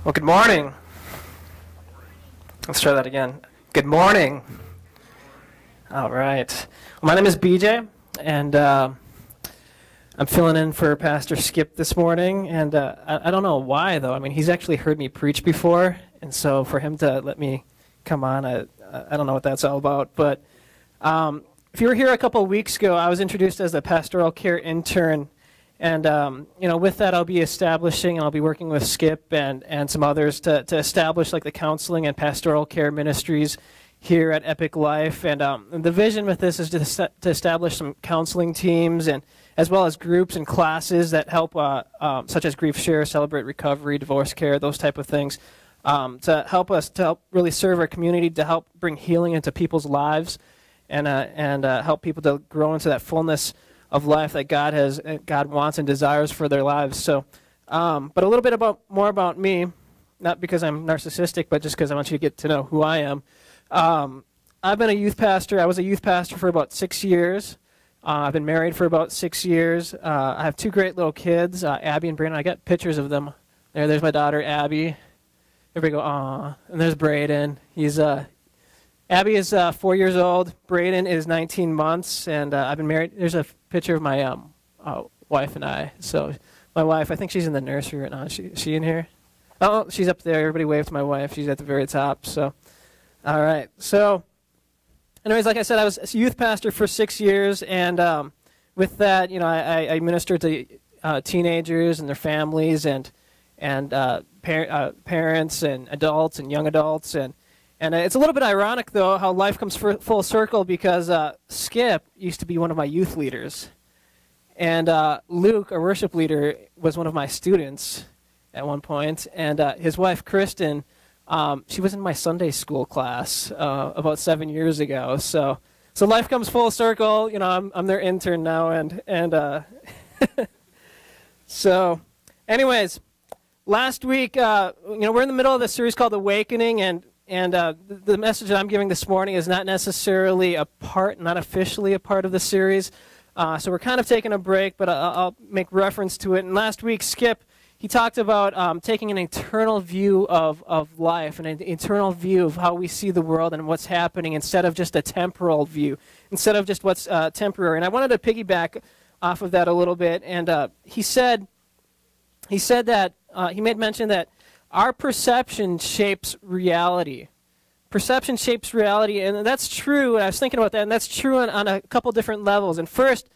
Well, good morning. Let's try that again. Good morning. All right. Well, my name is BJ, and I'm filling in for Pastor Skip this morning. And I don't know why, though. I mean, he's actually heard me preach before, and so for him to let me come on, I don't know what that's all about. But if you were here a couple of weeks ago, I was introduced as a pastoral care intern. And, with that, I'll be establishing, and I'll be working with Skip and some others to establish, like, the counseling and pastoral care ministries here at EpicLife. And the vision with this is to establish some counseling teams, and as well as groups and classes that help, such as Grief Share, Celebrate Recovery, Divorce Care, those type of things, to help us, to help really serve our community, to help bring healing into people's lives, and help people to grow into that fullness of life that God wants and desires for their lives. So, but a little bit more about me, not because I'm narcissistic, but just because I want you to get to know who I am. I've been a youth pastor. I was a youth pastor for about 6 years. I've been married for about 6 years. I have two great little kids, Abby and Brandon. I got pictures of them. There's my daughter, Abby. Everybody go, aw. And there's Braden. Abby is 4 years old. Braden is 19 months, and I've been married. There's a picture of my wife and I. So my wife, I think she's in the nursery right now. Is she in here? Oh, she's up there. Everybody wave to my wife. She's at the very top. So, all right. So, anyways, like I said, I was a youth pastor for 6 years, and with that, I ministered to teenagers and their families, and parents and adults and young adults, and it's a little bit ironic, though, how life comes full circle, because Skip used to be one of my youth leaders. And Luke, our worship leader, was one of my students at one point. And his wife, Kristen, she was in my Sunday school class about 7 years ago. So life comes full circle. I'm their intern now. And so anyways, last week, we're in the middle of this series called Awakening, and the message that I'm giving this morning is not necessarily not officially a part of the series. So we're kind of taking a break, but I'll make reference to it. And last week, Skip, he talked about taking an eternal view of life, and an eternal view of how we see the world and what's happening, instead of just a temporal view, instead of just what's temporary. And I wanted to piggyback off of that a little bit. And he said that, he made mention that our perception shapes reality. Perception shapes reality, and that's true. And I was thinking about that, and that's true on a couple different levels. And first,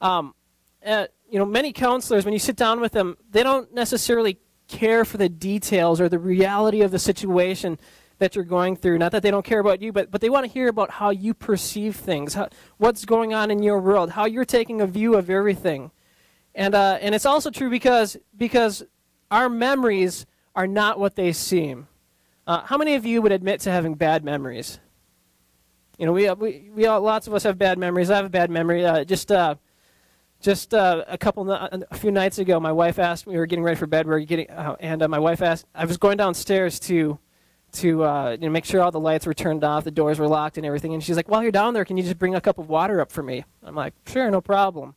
many counselors, when you sit down with them, they don't necessarily care for the details or the reality of the situation that you're going through. Not that they don't care about you, but they want to hear about how you perceive things, what's going on in your world, how you're taking a view of everything. And it's also true because our memories are not what they seem. How many of you would admit to having bad memories? We all, lots of us have bad memories. I have a bad memory. Just a few nights ago, my wife asked me. We were getting ready for bed. And my wife asked. I was going downstairs to make sure all the lights were turned off, the doors were locked, and everything. And she's like, "While you're down there, can you just bring a cup of water up for me?" I'm like, "Sure, no problem."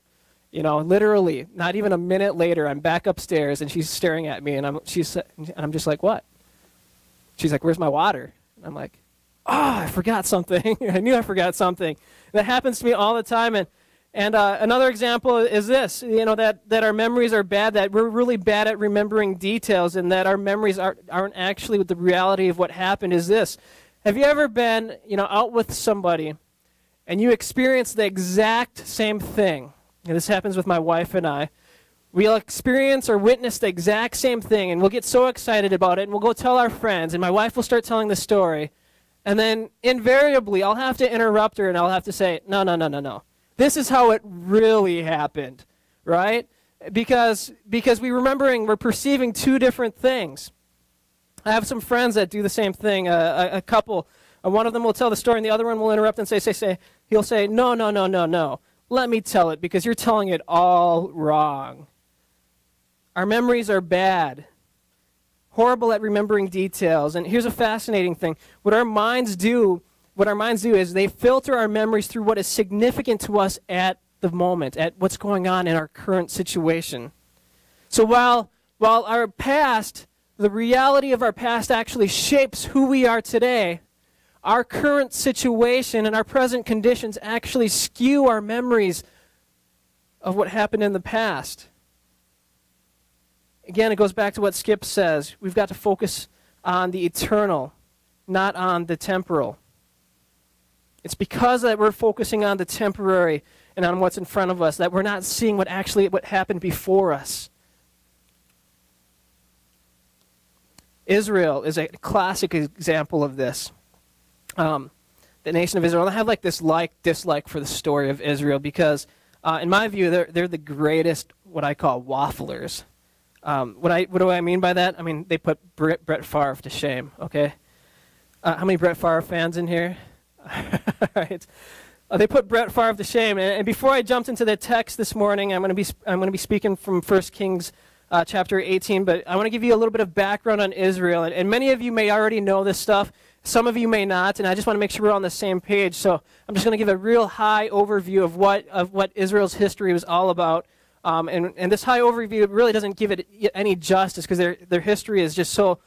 Literally, not even a minute later, I'm back upstairs, and she's staring at me, and I'm just like, "What?" She's like, "Where's my water?" And I'm like, "Oh, I forgot something." I knew I forgot something. And that happens to me all the time. And another example is this: that our memories are bad, that we're really bad at remembering details, and that our memories aren't actually with the reality of what happened. Is this: have you ever been out with somebody, and you experience the exact same thing? And this happens with my wife and I. We'll experience or witness the exact same thing, and we'll get so excited about it, and we'll go tell our friends, and my wife will start telling the story, and then invariably I'll have to interrupt her, and I'll have to say, no. This is how it really happened, right? Because we're perceiving two different things. I have some friends that do the same thing, a couple. One of them will tell the story, and the other one will interrupt and he'll say, no. Let me tell it, because you're telling it all wrong. Our memories are bad, horrible at remembering details. And here's a fascinating thing. What our minds do is they filter our memories through what is significant to us at the moment, at what's going on in our current situation. So while our past the reality of our past actually shapes who we are today, our current situation and our present conditions actually skew our memories of what happened in the past. Again, it goes back to what Skip says. We've got to focus on the eternal, not on the temporal. It's because that we're focusing on the temporary and on what's in front of us that we're not seeing what happened before us. Israel is a classic example of this. The nation of Israel. I have like this dislike for the story of Israel because, in my view, they're the greatest what I call wafflers. What do I mean by that? I mean they put Brett Favre to shame. Okay, how many Brett Favre fans in here? All right. They put Brett Favre to shame. And before I jumped into the text this morning, I'm going to be speaking from 1 Kings chapter 18. But I want to give you a little bit of background on Israel. And many of you may already know this stuff. Some of you may not. And I just want to make sure we're on the same page. So I'm just going to give a real high overview of what Israel's history was all about. And this high overview really doesn't give it any justice because their history is just so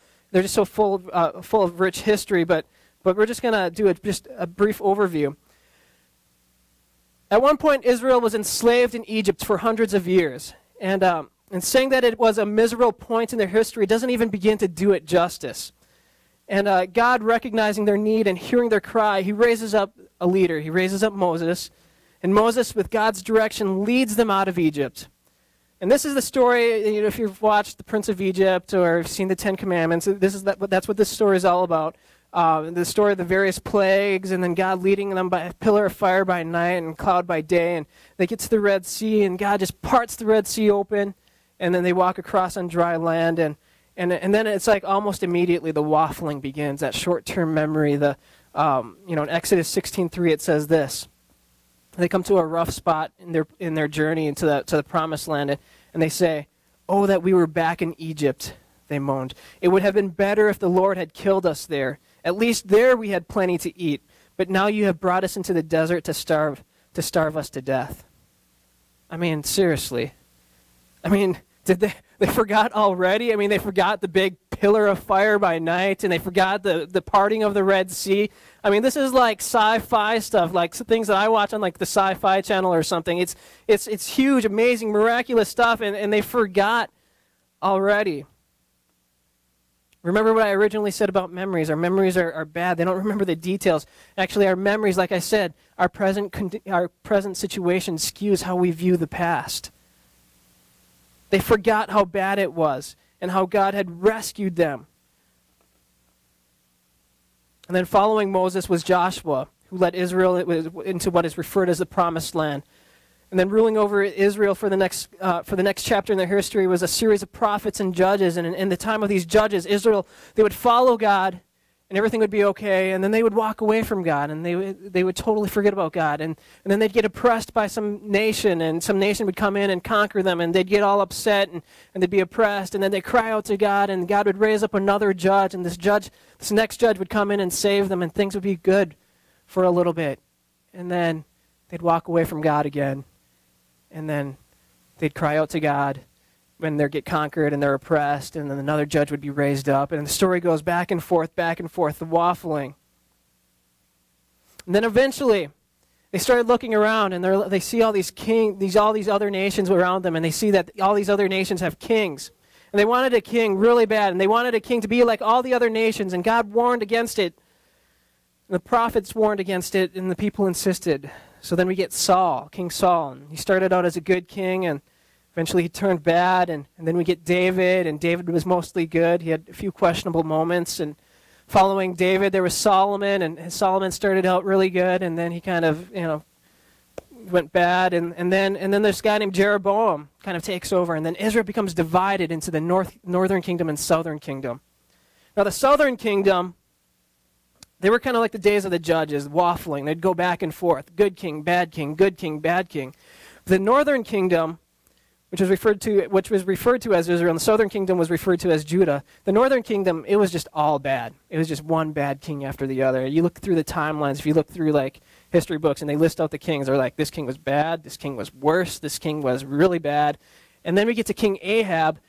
full of rich history. But we're just going to do just a brief overview. At one point, Israel was enslaved in Egypt for hundreds of years. And saying that it was a miserable point in their history doesn't even begin to do it justice. And God, recognizing their need and hearing their cry, he raises up a leader. He raises up Moses. And Moses, with God's direction, leads them out of Egypt. And this is the story, if you've watched The Prince of Egypt or seen the Ten Commandments, that's what this story is all about. The story of the various plagues, and then God leading them by a pillar of fire by night and cloud by day. And they get to the Red Sea, and God just parts the Red Sea open, and then they walk across on dry land. And then it's like almost immediately the waffling begins, that short-term memory. In Exodus 16:3 it says this. They come to a rough spot in their journey to the promised land, and they say, "Oh, that we were back in Egypt," they moaned. "It would have been better if the Lord had killed us there. At least there we had plenty to eat. But now you have brought us into the desert to starve us to death." I mean, seriously. I mean, did they forgot already? I mean, they forgot the big pillar of fire by night, and they forgot the parting of the Red Sea. I mean, this is like sci-fi stuff, like things that I watch on like the Sci-Fi Channel or something. It's huge, amazing, miraculous stuff, and they forgot already. Remember what I originally said about memories. Our memories are bad. They don't remember the details. Actually, our memories, like I said, our present situation skews how we view the past. They forgot how bad it was and how God had rescued them. And then following Moses was Joshua, who led Israel into what is referred as the Promised Land. And then ruling over Israel for the next chapter in their history was a series of prophets and judges. And in the time of these judges, Israel, they would follow God, and everything would be okay. And then they would walk away from God, and they would totally forget about God. And then they'd get oppressed by some nation, and some nation would come in and conquer them, and they'd get all upset, and they'd be oppressed. And then they'd cry out to God, and God would raise up another judge, and this next judge would come in and save them, and things would be good for a little bit. And then they'd walk away from God again. And then they'd cry out to God when they get conquered and they're oppressed, and then another judge would be raised up. And the story goes back and forth, the waffling. And then eventually, they started looking around, and they see all these all these other nations around them, and they see that all these other nations have kings. And they wanted a king really bad, and they wanted a king to be like all the other nations, and God warned against it. And the prophets warned against it, and the people insisted. So then we get King Saul. And he started out as a good king, and eventually he turned bad. And then we get David, and David was mostly good. He had a few questionable moments. And following David, there was Solomon, and Solomon started out really good, and then he kind of, went bad. And then this guy named Jeroboam kind of takes over, and then Israel becomes divided into the northern kingdom and southern kingdom. Now the southern kingdom, they were kind of like the days of the judges, waffling. They'd go back and forth. Good king, bad king, good king, bad king. The northern kingdom, which was referred to as Israel, and the southern kingdom was referred to as Judah. The northern kingdom, it was just all bad. It was just one bad king after the other. You look through the timelines, if you look through like history books, and they list out the kings, they're like, this king was bad, this king was worse, this king was really bad. And then we get to King Ahab,